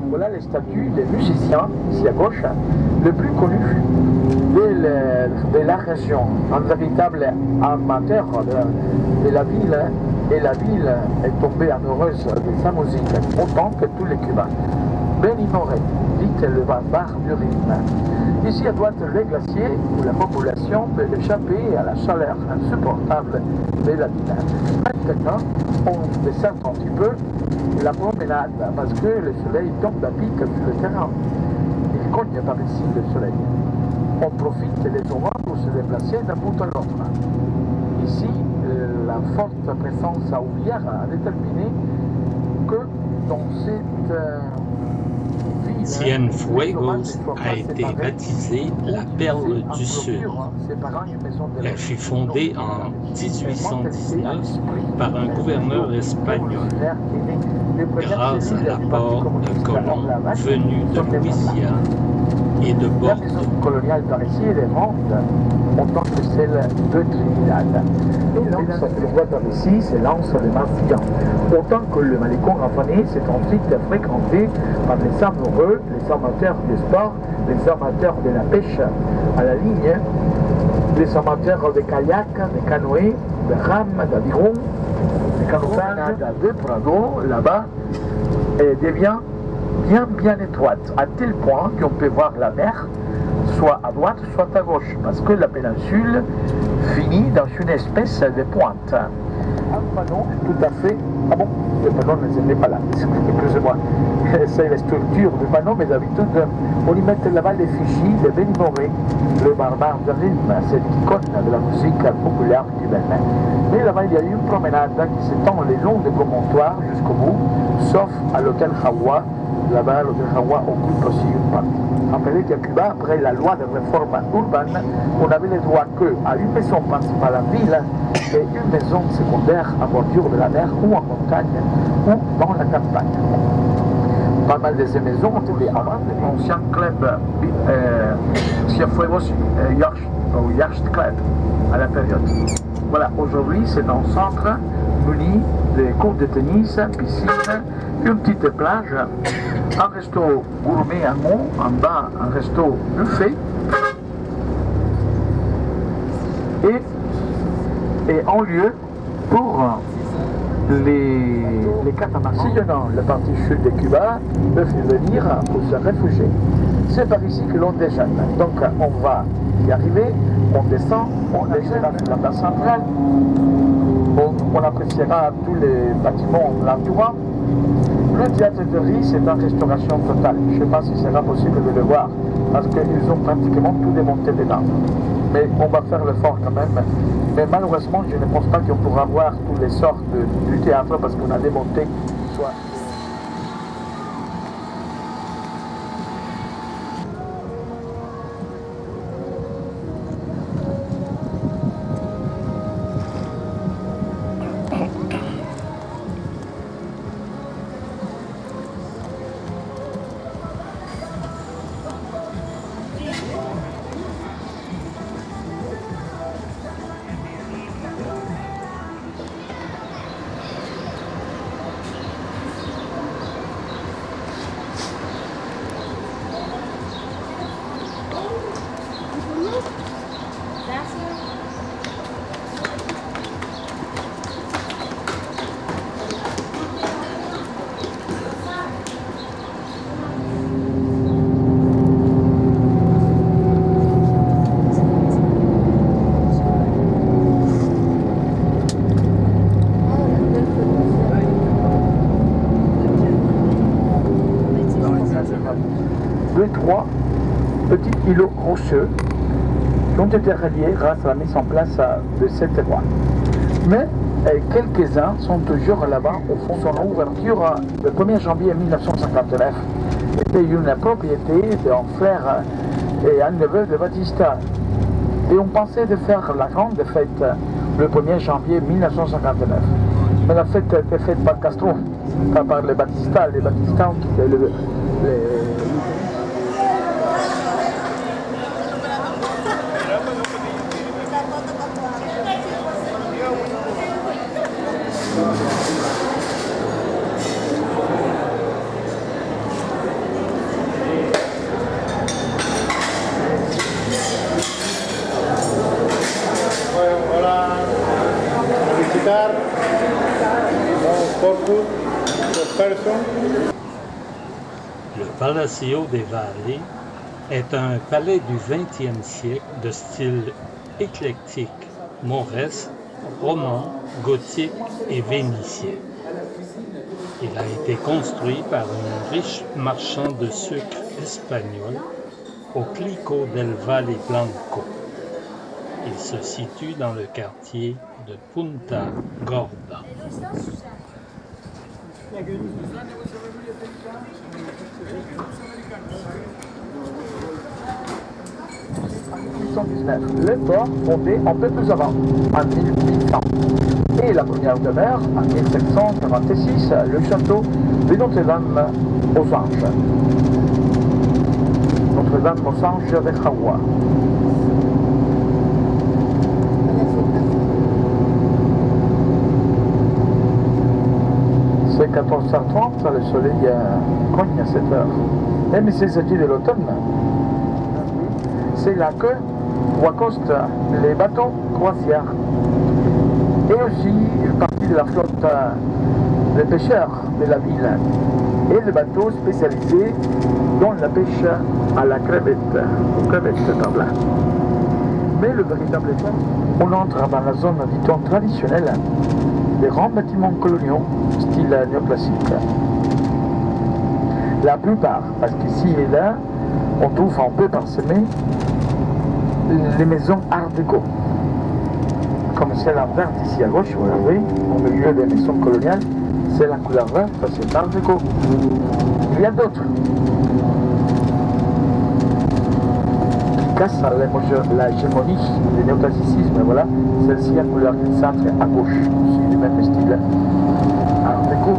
Voilà les statues des musiciens, ici à gauche, le plus connu de la région, un véritable amateur de la ville, et la ville est tombée amoureuse de sa musique, autant que tous les Cubains. Benigno, dit le barbare du rythme. Ici à droite, les glaciers où la population peut échapper à la chaleur insupportable de la ville. Maintenant, on descend un petit peu la promenade parce que le soleil tombe à pic sur le terrain. Il cogne par ici le soleil. On profite des moments pour se déplacer d'un bout à l'autre. Ici, la forte présence ouvrière a déterminé que dans cette Cienfuegos a été baptisée la Perle du Sud. Elle fut fondée en 1819 par un gouverneur espagnol grâce à l'apport de colons venus de Louisiane et de Bordeaux. La maison coloniale parisienne est grande, autant que celle de Trinidad. Et l'anse que l'on voit par ici, c'est l'anse de Marsillan. Autant que le malécon Rafané, c'est un site fréquenté par les amoureux, les amateurs du sport, les amateurs de la pêche à la ligne, les amateurs de kayak, de canoë, de rames, d'aviron, de canotage, de prado, là-bas, devient bien étroite, à tel point qu'on peut voir la mer soit à droite, soit à gauche, parce que la péninsule finit dans une espèce de pointe. Un panneau tout à fait... Ah bon, le panneau n'est pas là, excusez-moi. C'est la structure du panneau, mais d'habitude, on y met là-bas les fichiers de Benigno, le barbare de rythme, cette icône de la musique populaire cubaine. Mais là-bas, il y a une promenade qui s'étend le long des promontoires jusqu'au bout, sauf à l'hôtel Jawa. Là-bas, l'hôtel Jawa occupe aussi une partie. Rappelez qu'à Cuba, après la loi de réforme urbaine, on avait le droit qu'à une maison principale en ville et une maison secondaire à bordure de la mer ou en montagne ou dans la campagne. Pas mal de ces maisons ont été abandonnées. L'ancien club Cienfuegos Yacht Club à la période. Voilà, aujourd'hui c'est un centre muni de cours de tennis, piscine, une petite plage, un resto gourmet en haut, en bas un resto buffet et un lieu pour les catamarans sillonnant la partie sud de Cuba peuvent venir pour se réfugier. C'est par ici que l'on déjeune. Donc on va y arriver, on descend, on déjeunera sur la place centrale, on appréciera tous les bâtiments l'entourant. Le théâtre de riz, c'est en restauration totale. Je ne sais pas si ce sera possible de le voir, parce qu'ils ont pratiquement tout démonté dedans. Mais on va faire l'effort quand même. Mais malheureusement, je ne pense pas qu'on pourra voir tous les sorts du théâtre, parce qu'on a démonté soit... Trois petits îlots rocheux qui ont été reliés grâce à la mise en place de cette voie. Mais quelques-uns sont toujours là-bas au fond. Son ouverture le 1er janvier 1959 était une propriété d'un frère et un neveu de Batista. Et on pensait de faire la grande fête le 1er janvier 1959. Mais la fête a été faite par Castro, pas par les Batista. Les Batista ont quitté Le Palacio de Valle est un palais du XXe siècle de style éclectique, mauresque, roman, gothique et vénitien. Il a été construit par un riche marchand de sucre espagnol au Clico del Valle Blanco. Il se situe dans le quartier de Punta Gorda. Le port fondé un peu plus avant, en 1800. Et la première demeure, en 1746, le château de Notre-Dame aux Anges. Notre-Dame aux Anges de Jawa. C'est 14h30, le soleil cogne à 7h. Même si c'est de l'automne, c'est là que où accostent les bateaux croisières et aussi une partie de la flotte des pêcheurs de la ville et des bateaux spécialisés dans la pêche à la crevette, aux crevettes d'Arblin. Mais le véritable temps, on entre dans la zone, dit-on, traditionnelle des grands bâtiments coloniaux style néoclassique. La plupart, parce qu'ici et là, on trouve un peu parsemé les maisons art déco. Comme celle en vert ici à gauche, vous voyez, au milieu des maisons coloniales, c'est la couleur verte, c'est art déco. Il y a d'autres qui cassent l'hégémonie du néoclassicisme. Voilà, celle-ci à couleur grisâtre à gauche, c'est du même style art déco.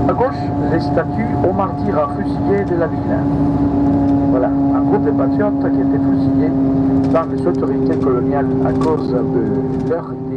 À gauche, les statues aux martyrs fusillés de la ville. Voilà, un groupe de patriotes qui étaient fusillés par les autorités coloniales à cause de leur idée